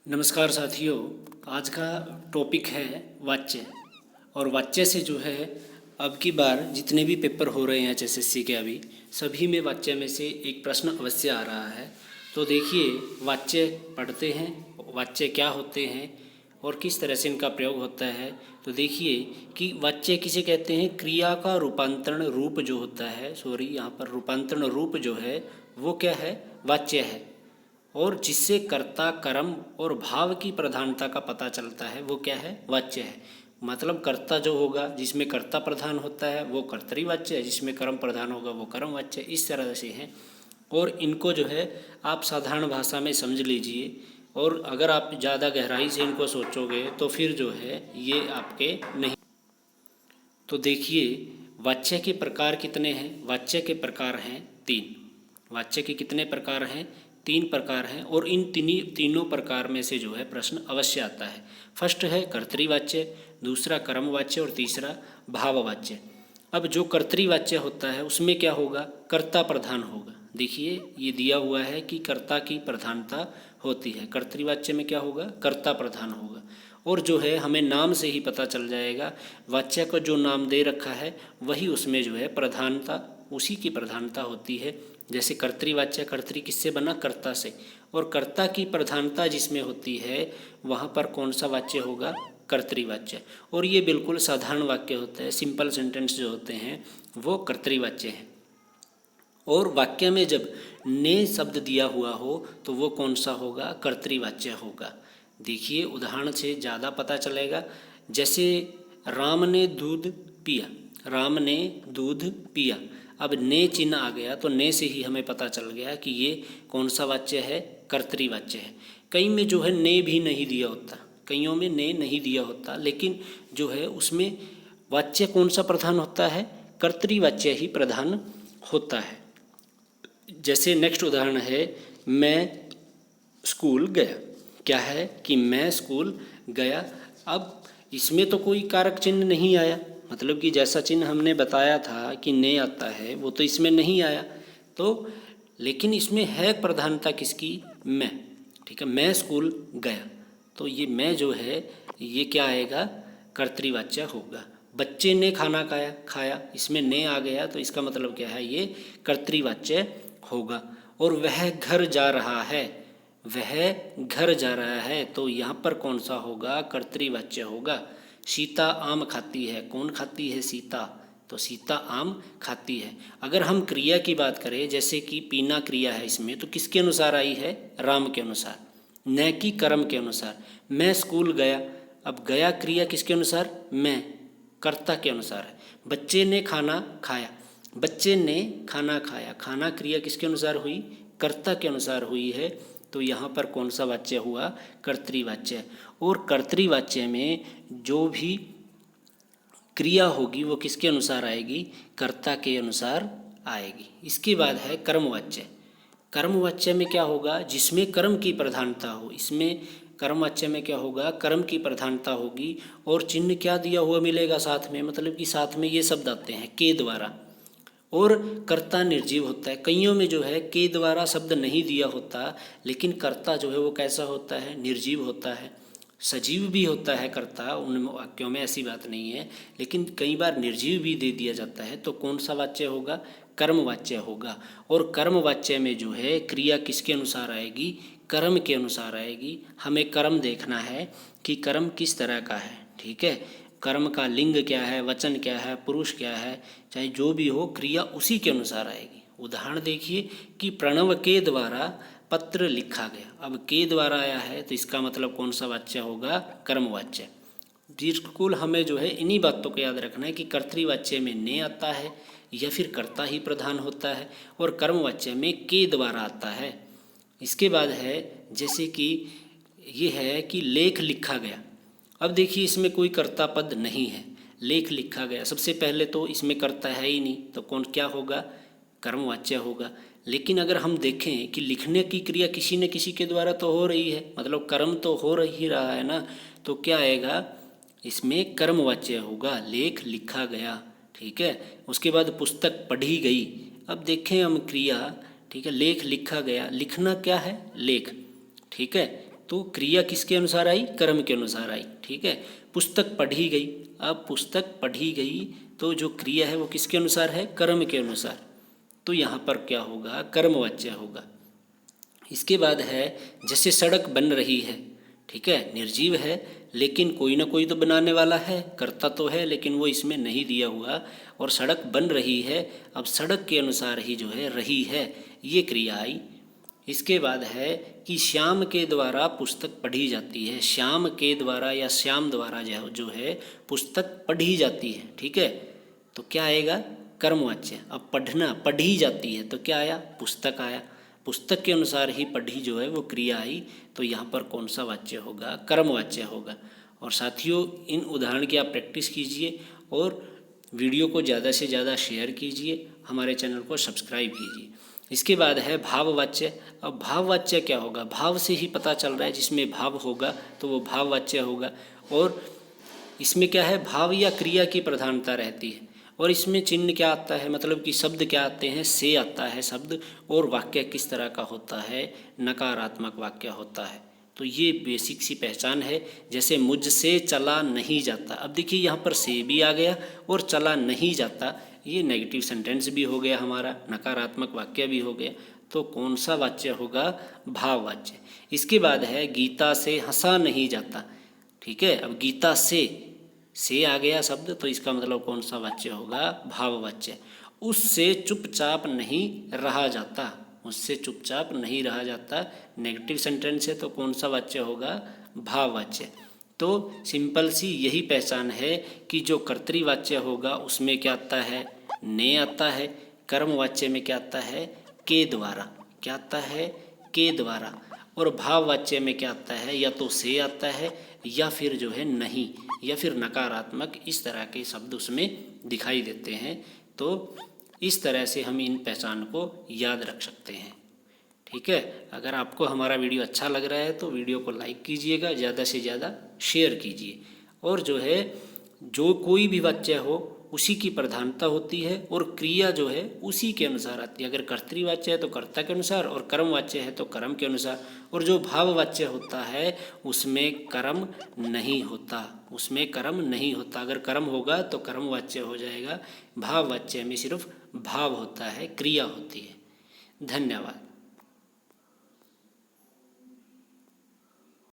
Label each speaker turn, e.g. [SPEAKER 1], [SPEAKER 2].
[SPEAKER 1] नमस्कार साथियों। आज का टॉपिक है वाच्य। और वाच्य से जो है अब की बार जितने भी पेपर हो रहे हैं एचएसएससी के अभी सभी में वाच्य में से एक प्रश्न अवश्य आ रहा है। तो देखिए वाच्य पढ़ते हैं, वाच्य क्या होते हैं और किस तरह से इनका प्रयोग होता है। तो देखिए कि वाच्य किसे कहते हैं, क्रिया का रूपांतरण रूप जो होता है, यहाँ पर रूपांतरण रूप जो है वो क्या है, वाच्य है। और जिससे कर्ता कर्म और भाव की प्रधानता का पता चलता है वो क्या है, वाच्य है। मतलब कर्ता जो होगा जिसमें कर्ता प्रधान होता है वो कर्तृवाच्य है, जिसमें कर्म प्रधान होगा वो कर्मवाच्य, इस तरह से है। और इनको जो है आप साधारण भाषा में समझ लीजिए, और अगर आप ज़्यादा गहराई से इनको सोचोगे तो फिर जो है ये आपके नहीं। तो देखिए वाच्य के प्रकार कितने हैं, वाच्य के प्रकार हैं तीन। वाच्य के कितने प्रकार हैं, तीन प्रकार हैं। और इन तीनों प्रकार में से जो है प्रश्न अवश्य आता है। फर्स्ट है कर्तृवाच्य, दूसरा कर्मवाच्य और तीसरा भाववाच्य। अब जो कर्तृवाच्य होता है उसमें क्या होगा, कर्ता प्रधान होगा। देखिए ये दिया हुआ है कि कर्ता की प्रधानता होती है। कर्तृवाच्य में क्या होगा, कर्ता प्रधान होगा। और जो है हमें नाम से ही पता चल जाएगा, वाच्य को जो नाम दे रखा है वही उसमें जो है प्रधानता, उसी की प्रधानता होती है। जैसे कर्तृवाच्य, कर्तृ किससे बना, कर्ता से। और कर्ता की प्रधानता जिसमें होती है वहाँ पर कौन सा वाच्य होगा, कर्तृवाच्य। और ये बिल्कुल साधारण वाक्य होता है, सिंपल सेंटेंस जो होते हैं वो कर्तृवाच्य हैं। और वाक्य में जब ने शब्द दिया हुआ हो तो वो कौन सा होगा, कर्तृवाच्य होगा। देखिए उदाहरण से ज़्यादा पता चलेगा। जैसे राम ने दूध पिया, राम ने दूध पिया। अब ने चिन्ह आ गया तो ने से ही हमें पता चल गया कि ये कौन सा वाच्य है, कर्तृवाच्य है। कई में जो है ने भी नहीं दिया होता, कईयों में ने नहीं दिया होता, लेकिन जो है उसमें वाच्य कौन सा प्रधान होता है, कर्तृवाच्य ही प्रधान होता है। जैसे नेक्स्ट उदाहरण है, मैं स्कूल गया। क्या है कि मैं स्कूल गया। अब इसमें तो कोई कारक चिन्ह नहीं आया, मतलब कि जैसा चिन्ह हमने बताया था कि ने आता है वो तो इसमें नहीं आया। तो लेकिन इसमें है प्रधानता किसकी, मैं। ठीक है, मैं स्कूल गया, तो ये मैं जो है ये क्या आएगा, कर्तृवाच्य होगा। बच्चे ने खाना खाया, इसमें ने आ गया तो इसका मतलब क्या है, ये कर्तृवाच्य होगा। और वह घर जा रहा है, वह घर जा रहा है, तो यहाँ पर कौन सा होगा, कर्तृवाच्य होगा। सीता आम खाती है, कौन खाती है, सीता, तो सीता आम खाती है। अगर हम क्रिया की बात करें, जैसे कि पीना क्रिया है इसमें, तो किसके अनुसार आई है, राम के अनुसार, न कि कर्म के अनुसार। मैं स्कूल गया, अब गया क्रिया किसके अनुसार, मैं, कर्ता के अनुसार है। बच्चे ने खाना खाया, बच्चे ने खाना खाया, खाना क्रिया किसके अनुसार हुई, कर्ता के अनुसार हुई है। तो यहाँ पर कौन सा वाच्य हुआ, कर्तृवाच्य। और कर्तृवाच्य में जो भी क्रिया होगी वो किसके अनुसार आएगी, कर्ता के अनुसार आएगी। इसके बाद है कर्मवाच्य। कर्मवाच्य में क्या होगा, जिसमें कर्म की प्रधानता हो। इसमें कर्मवाच्य में क्या होगा, कर्म की प्रधानता होगी। और चिन्ह क्या दिया हुआ मिलेगा साथ में, मतलब कि साथ में ये शब्द आते हैं के द्वारा। और कर्ता निर्जीव होता है। कईयों में जो है के द्वारा शब्द नहीं दिया होता, लेकिन कर्ता जो है वो कैसा होता है, निर्जीव होता है। सजीव भी होता है कर्ता उन वाक्यों में, ऐसी बात नहीं है, लेकिन कई बार निर्जीव भी दे दिया जाता है। तो कौन सा वाच्य होगा, कर्मवाच्य होगा। और कर्मवाच्य में जो है क्रिया किसके अनुसार आएगी, कर्म के अनुसार आएगी। हमें कर्म देखना है कि कर्म किस तरह का है। ठीक है, कर्म का लिंग क्या है, वचन क्या है, पुरुष क्या है, चाहे जो भी हो, क्रिया उसी के अनुसार आएगी। उदाहरण देखिए कि प्रणव के द्वारा पत्र लिखा गया। अब के द्वारा आया है तो इसका मतलब कौन सा वाच्य होगा, कर्मवाच्य। बिल्कुल हमें जो है इन्हीं बातों को याद रखना है कि कर्तृवाच्य में ने आता है या फिर कर्ता ही प्रधान होता है, और कर्मवाच्य में के द्वारा आता है। इसके बाद है जैसे कि ये है कि लेख लिखा गया। अब देखिए इसमें कोई कर्ता पद नहीं है, लेख लिखा गया, सबसे पहले तो इसमें कर्ता है ही नहीं, तो कौन क्या होगा, कर्मवाच्य होगा। लेकिन अगर हम देखें कि लिखने की क्रिया किसी न किसी के द्वारा तो हो रही है, मतलब कर्म तो हो ही रहा है ना, तो क्या आएगा, इसमें कर्मवाच्य होगा, लेख लिखा गया। ठीक है, उसके बाद पुस्तक पढ़ी गई। अब देखें हम क्रिया, ठीक है, लेख लिखा गया, लिखना क्या है, लेख। ठीक है, तो क्रिया किसके अनुसार आई? कर्म के अनुसार आई। ठीक है, पुस्तक पढ़ी गई। अब पुस्तक पढ़ी गई तो जो क्रिया है वो किसके अनुसार है? कर्म के अनुसार। तो यहाँ पर क्या होगा? कर्मवाच्य होगा। इसके बाद है जैसे सड़क बन रही है। ठीक है, निर्जीव है लेकिन कोई ना कोई तो बनाने वाला है, करता तो है लेकिन वो इसमें नहीं दिया हुआ, और सड़क बन रही है। अब सड़क के अनुसार ही जो है रही है, ये क्रिया आई। इसके बाद है कि श्याम के द्वारा पुस्तक पढ़ी जाती है। श्याम के द्वारा या श्याम द्वारा जो है पुस्तक पढ़ी जाती है। ठीक है, तो क्या आएगा? कर्मवाच्य। अब पढ़ना, पढ़ी जाती है तो क्या आया? पुस्तक आया। पुस्तक के अनुसार ही पढ़ी जो है वो क्रिया आई, तो यहाँ पर कौन सा वाच्य होगा? कर्मवाच्य होगा। और साथियों, इन उदाहरण की आप प्रैक्टिस कीजिए और वीडियो को ज़्यादा से ज़्यादा शेयर कीजिए, हमारे चैनल को सब्सक्राइब कीजिए। इसके बाद है भाववाच्य। अब भाववाच्य क्या होगा? भाव से ही पता चल रहा है, जिसमें भाव होगा तो वो भाववाच्य होगा। और इसमें क्या है? भाव या क्रिया की प्रधानता रहती है। और इसमें चिन्ह क्या आता है, मतलब कि शब्द क्या आते हैं? से आता है शब्द। और वाक्य किस तरह का होता है? नकारात्मक वाक्य होता है। तो ये बेसिक सी पहचान है। जैसे मुझसे चला नहीं जाता, अब देखिए यहाँ पर से भी आ गया और चला नहीं जाता, ये नेगेटिव सेंटेंस भी हो गया हमारा, नकारात्मक वाक्य भी हो गया। तो कौन सा वाच्य होगा? भाववाच्य। इसके बाद है गीता से हंसा नहीं जाता। ठीक है, अब गीता से आ गया शब्द, तो इसका मतलब कौन सा वाच्य होगा? भाववाच्य। उससे चुपचाप नहीं रहा जाता, उससे चुपचाप नहीं रहा जाता, नेगेटिव सेंटेंस है तो कौन सा वाच्य होगा? भाववाच्य। तो सिंपल सी यही पहचान है कि जो कर्तृवाच्य होगा उसमें क्या आता है? ने आता है। कर्मवाच्य में क्या आता है? के द्वारा। क्या आता है? के द्वारा। और भाववाच्य में क्या आता है? या तो से आता है या फिर जो है नहीं, या फिर नकारात्मक, इस तरह के शब्द उसमें दिखाई देते हैं। तो इस तरह से हम इन पहचान को याद रख सकते हैं। ठीक है, अगर आपको हमारा वीडियो अच्छा लग रहा है तो वीडियो को लाइक कीजिएगा, ज़्यादा से ज़्यादा शेयर कीजिए। और जो है जो कोई भी वाच्य हो उसी की प्रधानता होती है और क्रिया जो है उसी के अनुसार आती है। अगर कर्तृवाच्य है तो कर्ता के अनुसार, और कर्मवाच्य है तो कर्म के अनुसार। और जो भाववाच्य होता है उसमें कर्म नहीं होता, उसमें कर्म नहीं होता। अगर कर्म होगा तो कर्मवाच्य हो जाएगा। भाववाच्य में सिर्फ भाव होता है, क्रिया होती है। धन्यवाद।